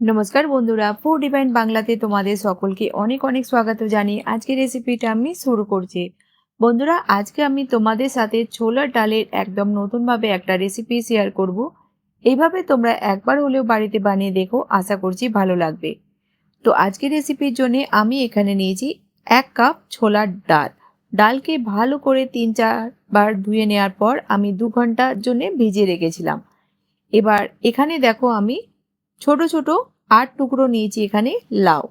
নমস্কার বন্ধুরা, food divine বাংলাতে তোমাদের সকলকে অনেক অনেক স্বাগত জানিয়ে আজকের রেসিপিটা আমি শুরু করছি। বন্ধুরা, আজকে আমি তোমাদের সাথে ছোলার ডালের একদম নতুনভাবে একটা রেসিপি শেয়ার করব। এইভাবে তোমরা একবার হলেও বাড়িতে বানিয়ে দেখো, আশা করছি ভালো লাগবে। তো আজকের রেসিপির জন্য আমি এখানে নিয়েছি 1 কাপ ছোলার ডাল। ডালকে ভালো করে 3-4 বার ধুয়ে নেওয়ার পর আমি 2 ঘন্টার জন্য ভিজিয়ে রেখেছিলাম। এবার এখানে দেখো আমি ছোট ছোট 8 টুকরো নিয়েছি এখানে লাউ।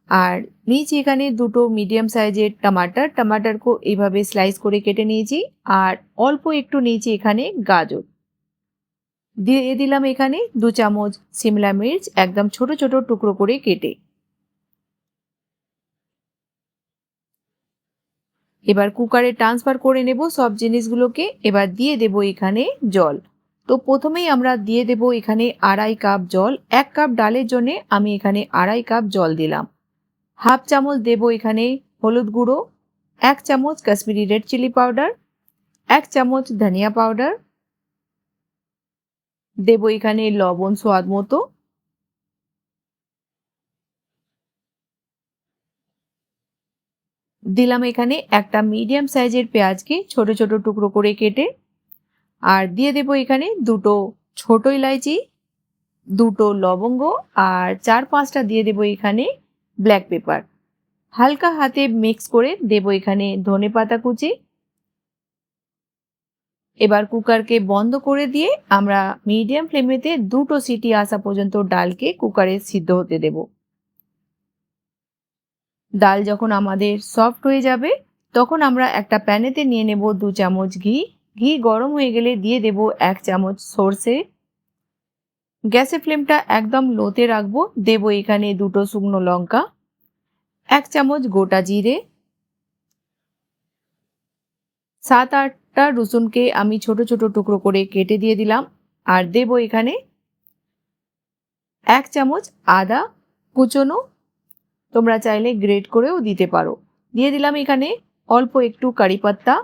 আর নিয়েছি এখানে দুটো মিডিয়াম সাইজের টমাটারকে এইভাবে স্লাইস করে কেটে নিয়েছি। আর অল্প একটু নিয়েছি এখানে গাজর। দিয়ে দিলাম এখানে 2 চামচ সিমলা মির্চ একদম ছোট ছোট টুকরো করে কেটে। এবার কুকারে ট্রান্সফার করে নেব সব জিনিসগুলোকে। এবার দিয়ে দেব এখানে জল। তো প্রথমেই আমরা দিয়ে দেব এখানে 2.5 কাপ জল। 1 কাপ ডালের জন্য আমি এখানে 2.5 কাপ জল দিলাম। হাফ চামচ দেব এখানে হলুদ গুঁড়ো, 1 চামচ কাশ্মীরি রেড চিলি পাউডার, 1 চামচ ধনিয়া পাউডার, দেব এখানে লবণ স্বাদ মতো, দিলাম এখানে একটা মিডিয়াম সাইজের পেঁয়াজকে ছোট ছোট টুকরো করে কেটে। আর দিয়ে দেব এখানে দুটো ছোট ইলাইচি, দুটো লবঙ্গ, আর 4-5টা দিয়ে দেব এখানে ব্ল্যাক পেপার। হালকা হাতে মিক্স করে দেব এখানে ধনেপাতা কুচি। এবার কুকারকে বন্ধ করে দিয়ে আমরা মিডিয়াম ফ্লেমেতে 2টো সিটি আসা পর্যন্ত ডালকে কুকারে সিদ্ধ হতে দেব। ডাল যখন আমাদের সফট হয়ে যাবে তখন আমরা একটা প্যানেতে নিয়ে নেব 2 চামচ ঘি। ঘি গরম হয়ে গেলে দিয়ে দেব 1 চামচ সর্ষে। গ্যাসের ফ্লেমটা একদম লোতে রাখবো। দেব এখানে দুটো শুকনো লঙ্কা, 1 চামচ গোটা জিরে, 7-8টা রসুনকে আমি ছোট ছোট টুকরো করে কেটে দিয়ে দিলাম। আর দেব এখানে 1 চামচ আদা কুচোনো, তোমরা চাইলে গ্রেট করেও দিতে পারো। দিয়ে দিলাম এখানে অল্প একটু কারি পাত্তা।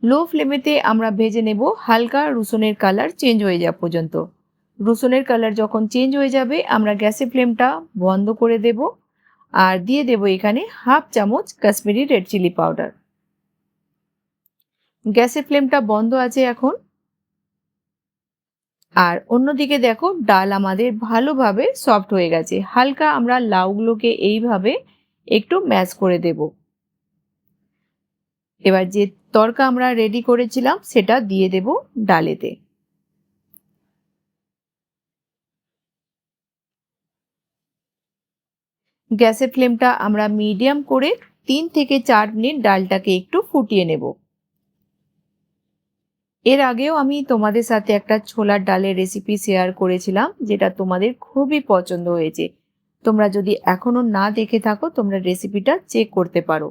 লো ফ্লেমেতে আমরা ভেজে নেব হালকা রসুনের কালার চেঞ্জ হয়ে যাওয়া পর্যন্ত। রসুনের কালার যখন চেঞ্জ হয়ে যাবে আমরা গ্যাসের ফ্লেমটা বন্ধ করে দেব। আর দিয়ে দেব এখানে হাফ চামচ কাশ্মীরি রেড চিলি পাউডার। গ্যাসের ফ্লেমটা বন্ধ আছে এখন। আর অন্যদিকে দেখো ডাল আমাদের ভালোভাবে সফট হয়ে গেছে। হালকা আমরা লাউগুলোকে এইভাবে একটু ম্যাশ করে দেব। এবার যে তড়কা আমরা রেডি করেছিলাম সেটা দিয়ে দেব ডালেতে। গ্যাসের ফ্লেমটা আমরা মিডিয়াম করে 3 থেকে 4 মিনিট ডালটাকে একটু ফুটিয়ে নেব। এর আগেও আমি তোমাদের সাথে একটা ছোলার ডালের রেসিপি শেয়ার করেছিলাম, যেটা তোমাদের খুবই পছন্দ হয়েছে। তোমরা যদি এখনো না দেখে থাকো তোমরা রেসিপিটা চেক করতে পারো।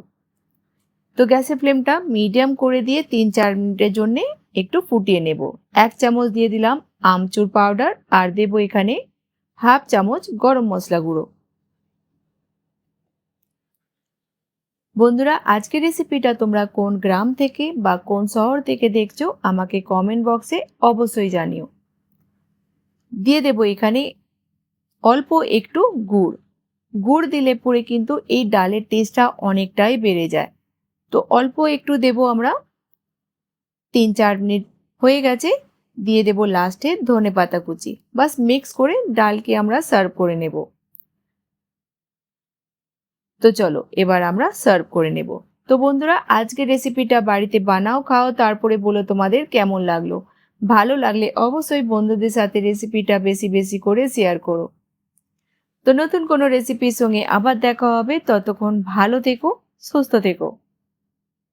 তো গ্যাসের ফ্লেমটা মিডিয়াম করে দিয়ে 3-4 মিনিটের জন্য একটু ফুটিয়ে নেব। 1 চামচ দিয়ে দিলাম আমচুর পাউডার। আর দেব এখানে হাফ চামচ গরম মশলা গুঁড়ো। বন্ধুরা, আজকের রেসিপিটা তোমরা কোন গ্রাম থেকে বা কোন শহর থেকে দেখছো আমাকে কমেন্ট বক্সে অবশ্যই জানিও। দিয়ে দেব এখানে অল্প একটু গুড়। গুড় দিলে পরে কিন্তু এই ডালের টেস্টটা অনেকটাই বেড়ে যায়। তো অল্প একটু দেব আমরা। 3-4 মিনিট হয়ে গেছে। দিয়ে দেব লাস্টে ধনেপাতা কুচি। বাস মিক্স করে ডালকে আমরা সার্ভ করে নেব। তো চলো এবার আমরা সার্ভ করে নেব। তো বন্ধুরা, আজকের রেসিপিটা বাড়িতে বানাও, খাও, তারপরে বলো তোমাদের কেমন লাগলো। ভালো লাগলে অবশ্যই বন্ধুদের সাথে রেসিপিটা বেশি বেশি করে শেয়ার করো। তো নতুন কোনো রেসিপির সঙ্গে আবার দেখা হবে। ততক্ষণ ভালো থেকো, সুস্থ থেকো।